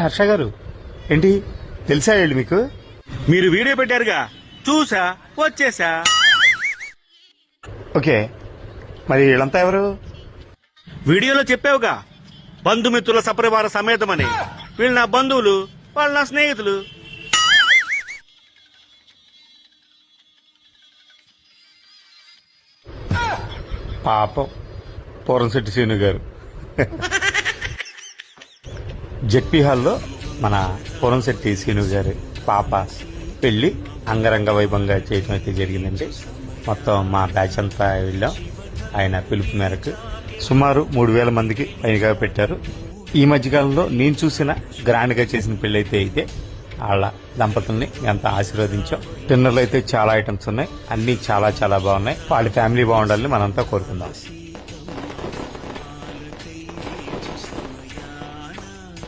హర్ష గారు, ఏంటి తెలుసా వీళ్ళు మీకు? మీరు వీడియో పెట్టారుగా, చూసా వచ్చేసా. ఓకే, మరి వీళ్ళంతా ఎవరు? వీడియోలో చెప్పావుగా, బంధుమిత్రుల సపరివార సమేతమని. వీళ్ళు నా బంధువులు, వాళ్ళు నా స్నేహితులు. పాపం పూరంశెట్టి శ్రీను గారు. జెడ్పీ హాల్లో మన పూరంశెట్టి శ్రీను గారి పాప పెళ్లి అంగరంగ వైభవంగా చేయడం అయితే జరిగిందండి. మొత్తం మా బ్యాచ్ అంతా వెళ్ళాం. ఆయన పిలుపు మేరకు సుమారు 3000 మందికి పైగా పెట్టారు. ఈ మధ్యకాలంలో నేను చూసిన గ్రాండ్ గా చేసిన పెళ్లి అయితే ఇదే. వాళ్ళ దంపతుల్ని ఎంత ఆశీర్వదించాం. డిన్నర్లు అయితే చాలా ఐటమ్స్ ఉన్నాయి, అన్ని చాలా చాలా బాగున్నాయి. వాళ్ళ ఫ్యామిలీ బాగుండాలని మనంతా కోరుకుందాం.